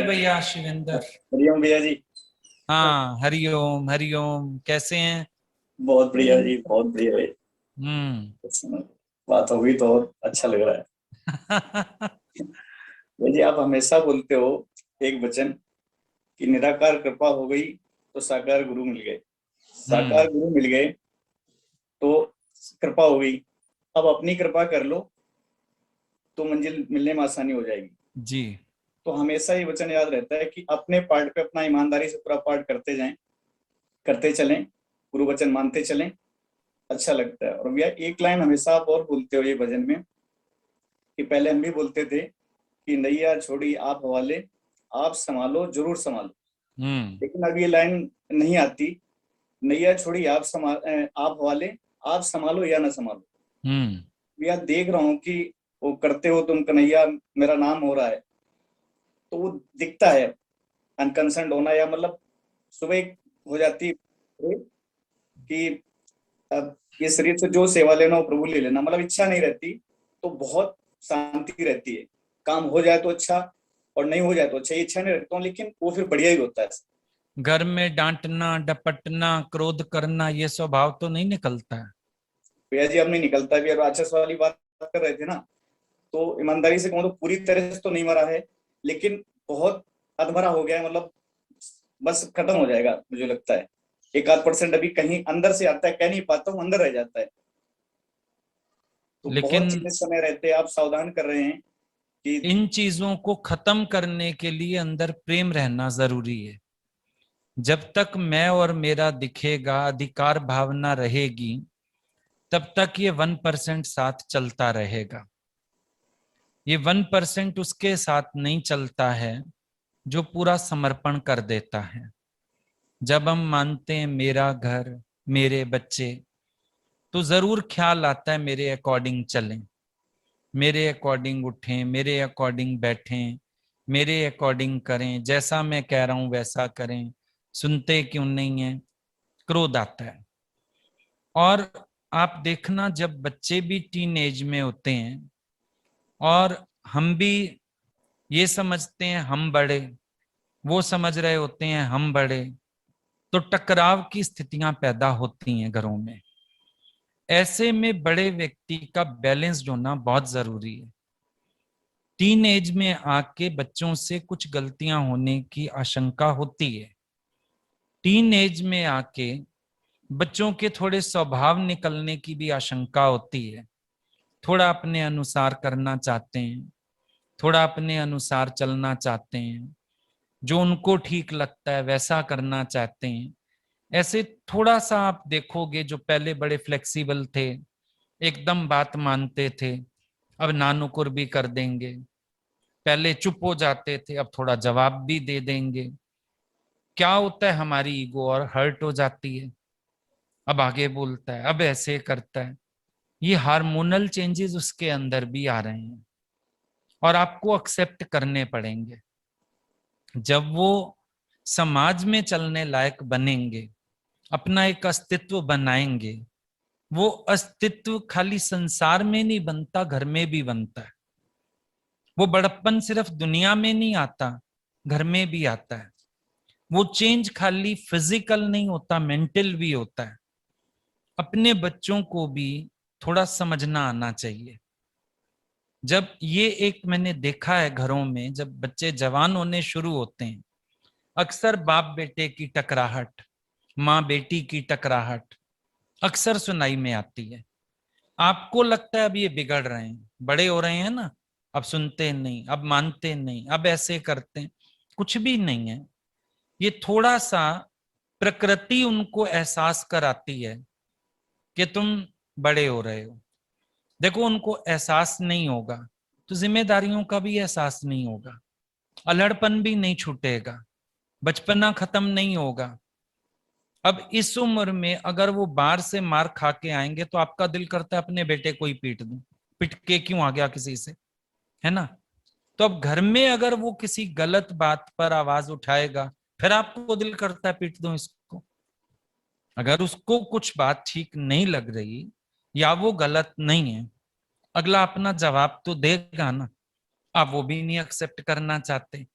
भैया शिवेंद्र। हरिओम भैया जी। हाँ, हरिओम हरिओम, कैसे हैं? बहुत बढ़िया जी, बहुत बढ़िया भाई। हम्म। बात हो गई तो और अच्छा लग रहा है। भैया जी, आप हमेशा बोलते हो एक वचन कि निराकार कृपा हो गई तो साकार गुरु मिल गए। हम्म। साकार गुरु मिल गए तो कृपा हो गई। अब अपनी कृपा कर लो तो मंजिल मिलने में आसानी हो जाएगी। जी। तो हमेशा ये वचन याद रहता है कि अपने पार्ट पे अपना ईमानदारी से पूरा पार्ट करते जाएं, करते चलें, गुरु वचन मानते चलें। अच्छा लगता है। और भैया एक लाइन हमेशा आप और बोलते हो ये भजन में कि पहले हम भी बोलते थे कि नैया छोड़ी आप हवाले, आप संभालो जरूर संभालो। हम्म। लेकिन अब ये लाइन नहीं आती। नैया छोड़ी आप हवाले, आप संभालो या ना संभालो। हम्म। भैया देख रहा हूँ कि वो करते हो तुम कन्हैया, मेरा नाम हो रहा है, तो वो दिखता है अनकंसर्न होना, या मतलब सुबह एक हो जाती है कि अब ये शरीर से जो सेवा लेना वो प्रभु ले लेना, मतलब इच्छा नहीं रहती तो बहुत शांति रहती है। काम हो जाए तो अच्छा, और नहीं हो जाए तो अच्छा, ये इच्छा नहीं रखता हूँ, लेकिन वो फिर बढ़िया ही होता है। घर में डांटना, डपटना, क्रोध करना, ये स्वभाव तो नहीं निकलता है। भैया जी अब नहीं निकलता भी। और राक्षस वाली बात कर रहे थे ना, तो ईमानदारी से कहूँ तो पूरी तरह से तो नहीं मरा है, लेकिन बहुत अधमरा हो गया है। मतलब बस खत्म हो जाएगा मुझे लगता है। एक आध परसेंट अभी कहीं अंदर से आता है, कह नहीं पाता हूँ, अंदर रह जाता है। तो लेकिन बहुत चीजें समय रहते आप सावधान कर रहे हैं कि इन चीजों को खत्म करने के लिए अंदर प्रेम रहना जरूरी है। जब तक मैं और मेरा दिखेगा, अधिकार भावना रहेगी, तब तक ये 1% साथ चलता रहेगा। ये 1% उसके साथ नहीं चलता है जो पूरा समर्पण कर देता है। जब हम मानते हैं मेरा घर, मेरे बच्चे, तो जरूर ख्याल आता है मेरे अकॉर्डिंग चलें, मेरे अकॉर्डिंग उठें, मेरे अकॉर्डिंग बैठें, मेरे अकॉर्डिंग करें, जैसा मैं कह रहा हूं वैसा करें। सुनते क्यों नहीं है? क्रोध आता है। और आप देखना, जब बच्चे भी टीन एज में होते हैं और हम भी ये समझते हैं हम बड़े, वो समझ रहे होते हैं हम बड़े, तो टकराव की स्थितियां पैदा होती हैं घरों में। ऐसे में बड़े व्यक्ति का बैलेंस्ड होना बहुत जरूरी है। टीन एज में आके बच्चों से कुछ गलतियां होने की आशंका होती है। टीन एज में आके बच्चों के थोड़े स्वभाव निकलने की भी आशंका होती है। थोड़ा अपने अनुसार करना चाहते हैं, थोड़ा अपने अनुसार चलना चाहते हैं, जो उनको ठीक लगता है वैसा करना चाहते हैं। ऐसे थोड़ा सा आप देखोगे, जो पहले बड़े फ्लेक्सिबल थे, एकदम बात मानते थे, अब नानुकुर भी कर देंगे। पहले चुप हो जाते थे, अब थोड़ा जवाब भी दे देंगे। क्या होता है, हमारी ईगो और हर्ट हो जाती है। अब आगे बोलता है, अब ऐसे करता है। ये हार्मोनल चेंजेस उसके अंदर भी आ रहे हैं और आपको एक्सेप्ट करने पड़ेंगे। जब वो समाज में चलने लायक बनेंगे, अपना एक अस्तित्व बनाएंगे, वो अस्तित्व खाली संसार में नहीं बनता, घर में भी बनता है। वो बड़प्पन सिर्फ दुनिया में नहीं आता, घर में भी आता है। वो चेंज खाली फिजिकल नहीं होता, मेंटल भी होता है। अपने बच्चों को भी थोड़ा समझना आना चाहिए। जब ये एक मैंने देखा है घरों में, जब बच्चे जवान होने शुरू होते हैं, अक्सर बाप बेटे की टकराहट, माँ बेटी की टकराहट अक्सर सुनाई में आती है। आपको लगता है अब ये बिगड़ रहे हैं, बड़े हो रहे हैं ना, अब सुनते नहीं, अब मानते नहीं, अब ऐसे करते हैं। कुछ भी नहीं है। ये थोड़ा सा प्रकृति उनको एहसास कराती है कि तुम बड़े हो रहे हो। देखो, उनको एहसास नहीं होगा तो जिम्मेदारियों का भी एहसास नहीं होगा, अल्हड़पन भी नहीं छूटेगा, बचपना खत्म नहीं होगा। अब इस उम्र में अगर वो बाहर से मार खा के आएंगे तो आपका दिल करता है अपने बेटे को ही पीट दूं, पिट के क्यों आ गया किसी से, है ना? तो अब घर में अगर वो किसी गलत बात पर आवाज उठाएगा, फिर आपको दिल करता है पीट दूं इसको। अगर उसको कुछ बात ठीक नहीं लग रही या वो गलत नहीं है, अगला अपना जवाब तो देगा ना। आप वो भी नहीं एक्सेप्ट करना चाहते।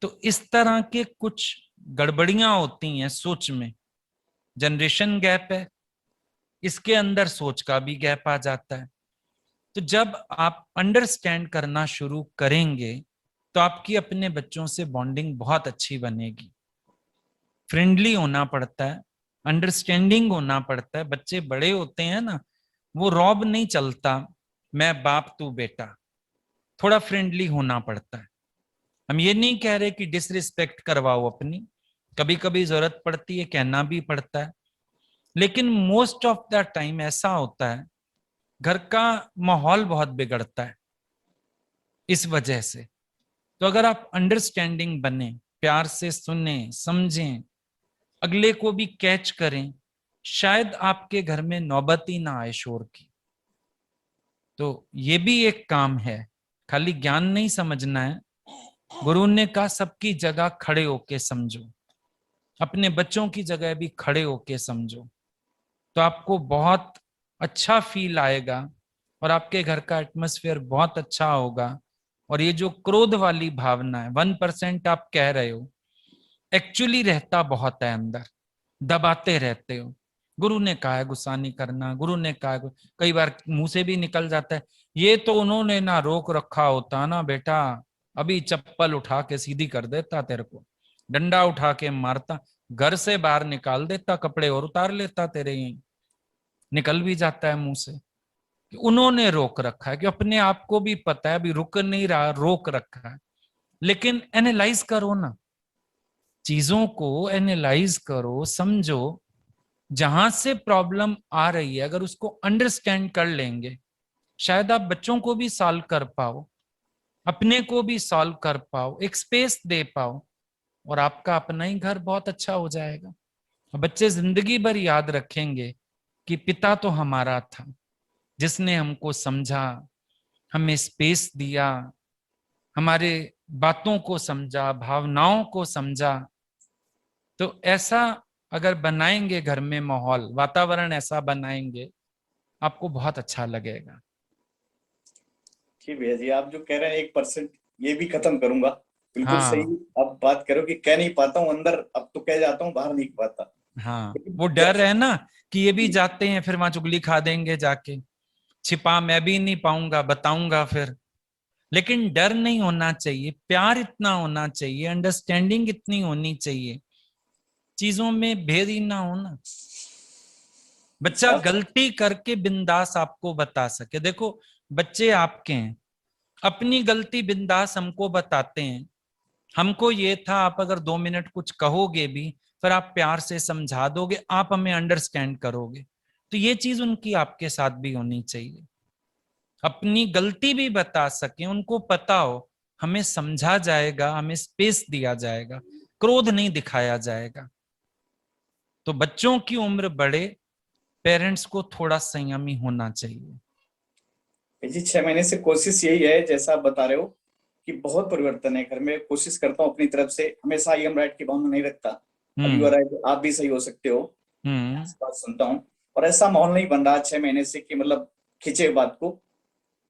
तो इस तरह के कुछ गड़बड़ियां होती हैं सोच में। जनरेशन गैप है, इसके अंदर सोच का भी गैप आ जाता है। तो जब आप अंडरस्टैंड करना शुरू करेंगे तो आपकी अपने बच्चों से बॉन्डिंग बहुत अच्छी बनेगी। फ्रेंडली होना पड़ता है, अंडरस्टैंडिंग होना पड़ता है। बच्चे बड़े होते हैं ना, वो रौब नहीं चलता, मैं बाप तू बेटा, थोड़ा फ्रेंडली होना पड़ता है। हम ये नहीं कह रहे कि डिसरिस्पेक्ट करवाओ अपनी, कभी कभी जरूरत पड़ती है, कहना भी पड़ता है, लेकिन मोस्ट ऑफ द टाइम ऐसा होता है घर का माहौल बहुत बिगड़ता है इस वजह से। तो अगर आप अंडरस्टैंडिंग बने, प्यार से सुने समझें, अगले को भी कैच करें, शायद आपके घर में नौबत ही ना आए शोर की। तो ये भी एक काम है, खाली ज्ञान नहीं समझना है। गुरु ने कहा सबकी जगह खड़े होके समझो, अपने बच्चों की जगह भी खड़े होके समझो, तो आपको बहुत अच्छा फील आएगा और आपके घर का एटमॉस्फेयर बहुत अच्छा होगा। और ये जो क्रोध वाली भावना है, 1% आप कह रहे हो, एक्चुअली रहता बहुत है अंदर, दबाते रहते हो। गुरु ने कहा है गुस्सा नहीं करना, गुरु ने कहा है, कई बार मुंह से भी निकल जाता है, ये तो उन्होंने ना रोक रखा होता ना बेटा, अभी चप्पल उठा के सीधी कर देता, तेरे को डंडा उठा के मारता, घर से बाहर निकाल देता, कपड़े और उतार लेता तेरे, यहीं निकल भी जाता है मुंह से। कि उन्होंने रोक रखा है, कि अपने आप को भी पता है अभी रुक नहीं रहा, रोक रखा है। लेकिन एनालाइज करो ना, चीजों को एनालाइज करो, समझो, जहां से प्रॉब्लम आ रही है अगर उसको अंडरस्टैंड कर लेंगे, शायद आप बच्चों को भी सॉल्व कर पाओ, अपने को भी सॉल्व कर पाओ, एक स्पेस दे पाओ, और आपका अपना ही घर बहुत अच्छा हो जाएगा। बच्चे जिंदगी भर याद रखेंगे कि पिता तो हमारा था, जिसने हमको समझा, हमें स्पेस दिया, हमारे बातों को समझा, भावनाओं को समझा। तो ऐसा अगर बनाएंगे घर में माहौल, वातावरण ऐसा बनाएंगे, आपको बहुत अच्छा लगेगा। ठीक भैया जी, आप जो कह रहे हैं 1% ये भी खत्म करूंगा। बिल्कुल सही। हाँ आप बात करो कि कह नहीं पाता हूँ अंदर, अब तो कह जाता हूँ, बाहर नहीं पाता। हाँ, लेकिन वो डर जैसे है ना कि ये भी जाते हैं फिर वहां चुगली खा देंगे जाके, छिपा मैं भी नहीं पाऊंगा, बताऊंगा फिर। लेकिन डर नहीं होना चाहिए, प्यार इतना होना चाहिए, अंडरस्टैंडिंग इतनी होनी चाहिए, चीजों में भेद ही ना होना। बच्चा आप गलती करके बिंदास आपको बता सके। देखो बच्चे आपके हैं, अपनी गलती बिंदास हमको बताते हैं। हमको ये था, आप अगर 2 मिनट कुछ कहोगे भी, फिर आप प्यार से समझा दोगे, आप हमें अंडरस्टैंड करोगे। तो ये चीज उनकी आपके साथ भी होनी चाहिए, अपनी गलती भी बता सके, उनको पता हो हमें समझा जाएगा, हमें स्पेस दिया जाएगा, क्रोध नहीं दिखाया जाएगा। तो बच्चों की उम्र बढ़े, पेरेंट्स को थोड़ा संयमी होना चाहिए। जी 6 महीने से कोशिश यही है, जैसा आप बता रहे हो कि बहुत परिवर्तन है घर में। कोशिश करता हूँ अपनी तरफ से, हमेशा आई एम राइट की भावना नहीं रखता। अब यू आर हम्म राइट, आप भी सही हो सकते हो, हम्म। इस बात सुनता हूँ। और ऐसा माहौल नहीं बन रहा 6 महीने से कि मतलब खींचे बात को।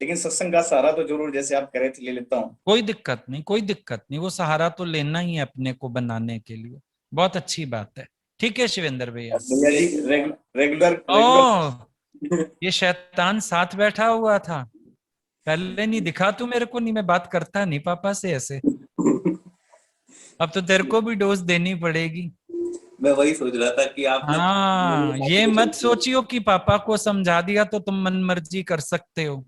लेकिन सत्संग का सहारा तो जरूर, जैसे आप कह रहे थे, ले लेता हूँ। कोई दिक्कत नहीं, कोई दिक्कत नहीं, वो सहारा तो लेना ही है अपने को बनाने के लिए। बहुत अच्छी बात है। ठीक है शिवेंद्र भैया। अब भैया जी रेगुलर रेगुलर ओ, ये शैतान साथ बैठा हुआ था, पहले नहीं दिखा तू मेरे को, नहीं मैं बात करता नहीं पापा से ऐसे। अब तो तेरे को भी डोज देनी पड़ेगी। मैं वही सोच रहा था कि आप ना मेरी हाँ, बातों ये को मत सुनते सोचियो कि पापा को समझा दिया तो तुम मन मर्जी कर सकते हो। हो।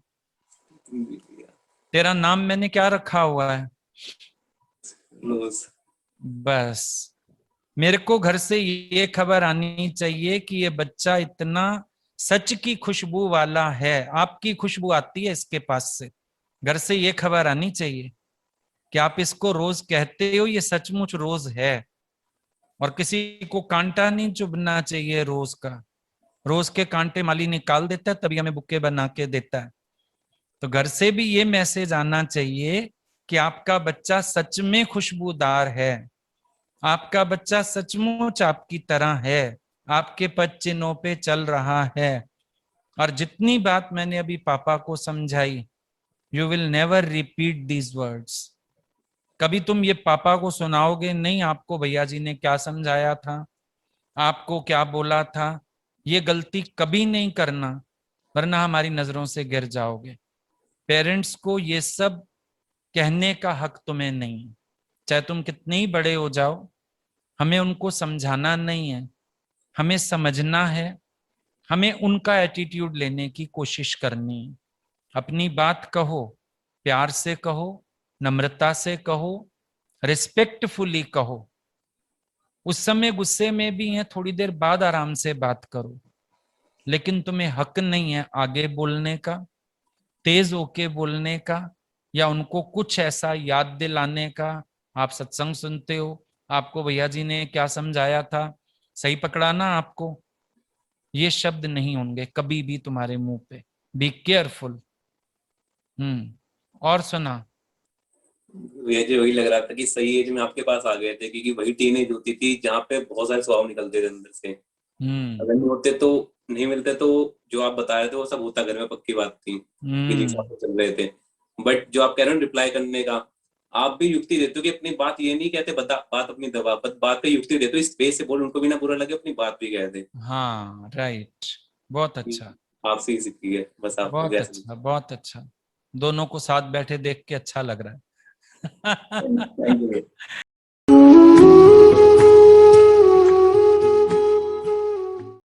तेरा नाम मैंने क्या रखा हुआ है? रोज। बस मेरे को घर से ये खबर आनी चाहिए कि ये बच्चा इतना सच की खुशबू वाला है, आपकी खुशबू आती है इसके पास से। घर से ये खबर आनी चाहिए कि आप इसको रोज कहते हो, ये सचमुच रोज है। और किसी को कांटा नहीं चुभना चाहिए रोज का, रोज के कांटे माली निकाल देता है, तभी हमें बुक्के बना के देता है। तो घर से भी ये मैसेज आना चाहिए कि आपका बच्चा सच में खुशबूदार है, आपका बच्चा सचमुच आपकी तरह है, आपके पद चिन्हों पे चल रहा है। और जितनी बात मैंने अभी पापा को समझाई, you will never repeat these words. कभी तुम ये पापा को सुनाओगे नहीं आपको भैया जी ने क्या समझाया था, आपको क्या बोला था, ये गलती कभी नहीं करना, वरना हमारी नजरों से गिर जाओगे। पेरेंट्स को ये सब कहने का हक तुम्हें नहीं है, चाहे तुम कितने ही बड़े हो जाओ, हमें उनको समझाना नहीं है, हमें समझना है, हमें उनका एटीट्यूड लेने की कोशिश करनी है। अपनी बात कहो, प्यार से कहो, नम्रता से कहो, रिस्पेक्टफुली कहो। उस समय गुस्से में भी है, थोड़ी देर बाद आराम से बात करो, लेकिन तुम्हें हक नहीं है आगे बोलने का, तेज होके बोलने का, या उनको कुछ ऐसा याद दिलाने का। आप सत्संग सुनते हो, आपको भैया जी ने क्या समझाया था, सही पकड़ा ना आपको, ये शब्द नहीं होंगे कभी भी तुम्हारे मुंह पे। Be careful. और सुना। मुझे वही लग रहा था कि सही एज में आपके पास आ गए थे, क्योंकि वही टीनेज होती थी जहाँ पे बहुत सारे स्वभाव निकलते थे अंदर से। अगर नहीं होते तो, नहीं मिलते तो जो आप बता रहे थे वो सब होता घर में, पक्की बात थी कि जिस हिसाब से चल रहे थे। बट जो आप कह रहे हो रिप्लाई करने का, आप भी युक्ति देते हो कि अपनी बात ये नहीं कहते, बात अपनी दबा, बात पे युक्ति देते हो, इस स्पेस से बोल, उनको भी ना बुरा लगे, अपनी बात भी कह दे। हाँ राइट, बहुत अच्छा, आपसे ही सीखी है बस, आप बहुत जैसे। अच्छा, बहुत अच्छा। दोनों को साथ बैठे देख के अच्छा लग रहा है। Thank you.